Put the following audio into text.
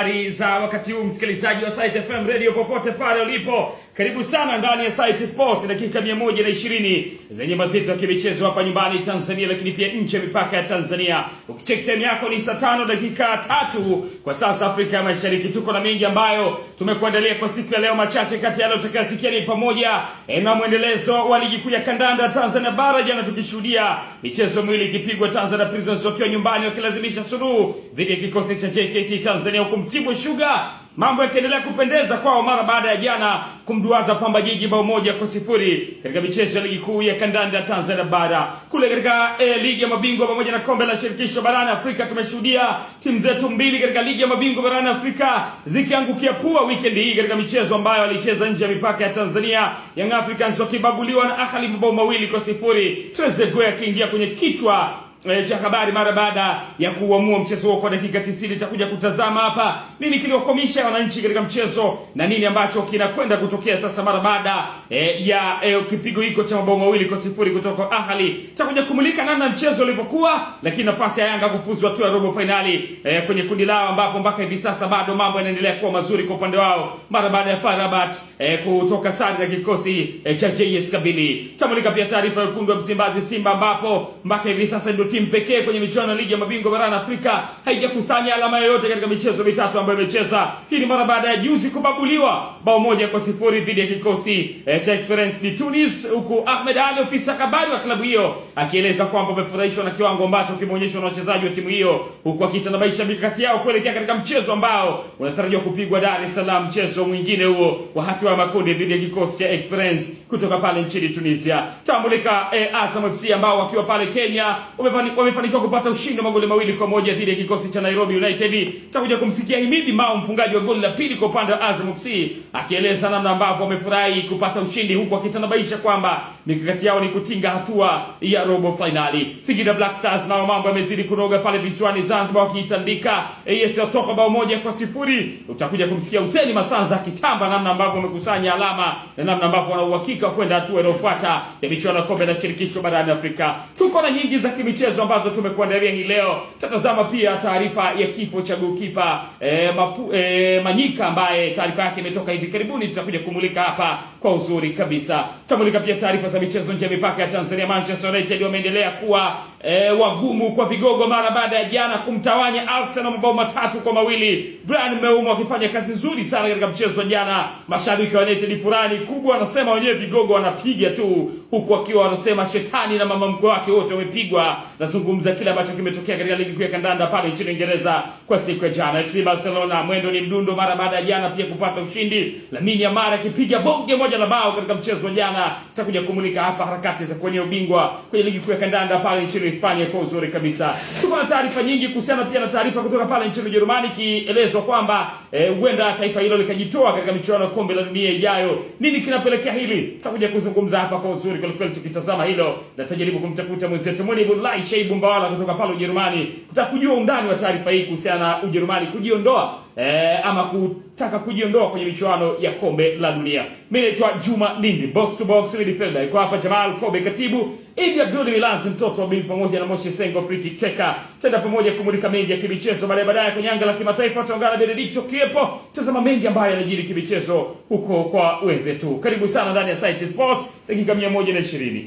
Habari za wakati huu msikilizaji wa Site FM Radio popote pale ulipo, karibu sana ndani ya Site Sports, dakika 120 zenye mazito ya kimichezo hapa nyumbani Tanzania, lakini pia nje ya mipaka ya Tanzania. Ukicheck time yako ni saa 5 dakika 3 kwa sasa Afrika ya Mashariki. Tuko na mengi ambayo tumekuandalia kwa siku ya leo. Machache kati ya yale utakayosikia ni pamoja na mwendelezo wa ligi kuu ya kandanda Tanzania Bara. Jana tukishuhudia michezo miwili ikipigwa, Tanzania Prisons wakiwa nyumbani wakilazimisha suluhu dhidi ya kikosi cha JKT Tanzania, huku Mtibwa Sugar mambo yakiendelea kupendeza kwao mara baada ya jana kumduaza Pamba Jiji bao 1-0 katika michezo ya ligi kuu ya kandanda Tanzania Bara. Kule katika ligi ya mabingwa pamoja na kombe la shirikisho barani Afrika tumeshuhudia timu zetu mbili katika ligi ya mabingwa barani Afrika zikiangukia pua weekend hii katika michezo ambayo walicheza nje ya mipaka ya Tanzania. Young Africans wakibaguliwa na Ahli mabao 2-0, Trezeguet akiingia kwenye kichwa cha habari mara baada ya kuamua mchezo huo kwa dakika 90. Tutakuja kutazama hapa nini kiliokomisha wananchi katika mchezo na nini ambacho kinakwenda kutokea sasa mara baada ya kipigo hiko cha mabao 2-0 kutoka Ahli. Tutakuja kumulika namna mchezo ulivyokuwa, lakini nafasi ya Yanga kufuzu hatua ya robo finali kwenye kundi lao, ambapo mpaka hivi sasa bado mambo yanaendelea kuwa mazuri kwa upande wao mara baada ya FAR Rabat kutoka sare na kikosi cha JS Kabylie. Tutamulika pia taarifa ya wekundu wa Msimbazi Simba, ambapo mpaka hivi sasa ndio timu pekee kwenye michuano ya ligi ya mabingwa barani Afrika haijakusanya alama yoyote katika michezo mitatu ambayo imecheza. Hii ni mara baada ya juzi kubabuliwa bao 1-0 dhidi ya kikosi cha Esperance de Tunis, huku Ahmed Ali, ofisa habari wa klabu hiyo, akieleza kwamba wamefurahishwa na kiwango ambacho kimeonyeshwa na wachezaji wa timu hiyo, huku akitanabaisha mikakati yao kuelekea katika mchezo ambao unatarajiwa kupigwa Dar es Salaam, mchezo mwingine huo wa hatua ya makundi dhidi ya kikosi cha Esperance kutoka pale nchini Tunisia. Tambulika Azam FC ambao wakiwa pale Kenya wamefanikiwa kupata ushindi wa magoli 2-1 dhidi ya kikosi cha Nairobi United. Tutakuja kumsikia Himidi Mao, mfungaji wa goli la pili kwa upande wa Azam FC, akieleza namna ambavyo wamefurahi kupata ushindi, huku akitanabaisha kwamba mikakati yao ni kutinga hatua ya robo finali. Singida Black Stars nao mambo yamezidi kunoga pale visiwani Zanzibar, wakiitandika AS Otoka bao 1-0. Utakuja kumsikia Hussein Masanza akitamba namna ambavyo wamekusanya alama na namna ambavyo wana uhakika kwenda hatua inayofuata ya michuano ya kombe la shirikisho barani Afrika. Tuko na nyingi za michezo ambazo tumekuandalia hii leo. Tatazama pia taarifa ya kifo cha goalkeeper Manyika, ambaye taarifa yake imetoka hivi karibuni. Tutakuja kumulika hapa kwa uzuri kabisa. Tutamulika pia taarifa za michezo nje ya mipaka ya Tanzania. Manchester United wameendelea kuwa wagumu kwa vigogo mara baada ya jana kumtawanya Arsenal mabao 3-2. Brian Mbeumo akifanya kazi nzuri sana katika mchezo wa jana. Mashabiki wa United furani kubwa, wanasema wenyewe vigogo wanapiga tu, huku wakiwa wanasema shetani na mama mkwe wake wote wamepigwa. Nazungumza kile ambacho kimetokea katika ligi kuu ya kandanda pale nchini Uingereza kwa siku ya jana. FC Barcelona mwendo ni mdundo mara baada ya jana pia kupata ushindi, Lamine Yamal akipiga bonge moja la bao katika mchezo wa jana. Tutakuja kumulika hapa harakati za kwenye ubingwa kwenye ligi kuu ya kandanda pale nchini Hispania kwa uzuri kabisa. Tuko na taarifa nyingi kuhusiana pia na taarifa kutoka pale nchini Ujerumani, kielezwa kwamba huenda taifa hilo likajitoa katika michuano ya kombe la dunia ijayo. Nini kinapelekea hili? Tutakuja kuzungumza hapa kwa uzuri kweli tukitazama hilo, na tutajaribu kumtafuta mwenzetu Munibulai Shaibu Mbawala kutoka pale Ujerumani tutakujua undani wa taarifa hii kuhusiana na Ujerumani kujiondoa ama kutaka kujiondoa kwenye michuano ya kombe la dunia. Mimi naitwa Juma Nindi, box to box midfielder. Iko hapa Jamal Kobe katibu, Idi Abdul Milanzi mtoto wa Bill pamoja na Moshe Sengo free kick taker. Tenda pamoja kumulika mengi ya kimichezo. Baadaye kwenye anga la kimataifa tutaungana na Benedicto Kiepo, tazama mengi ambayo yanajiri kimichezo huko kwa wenzetu. Karibu sana ndani ya Site Sports, dakika 120.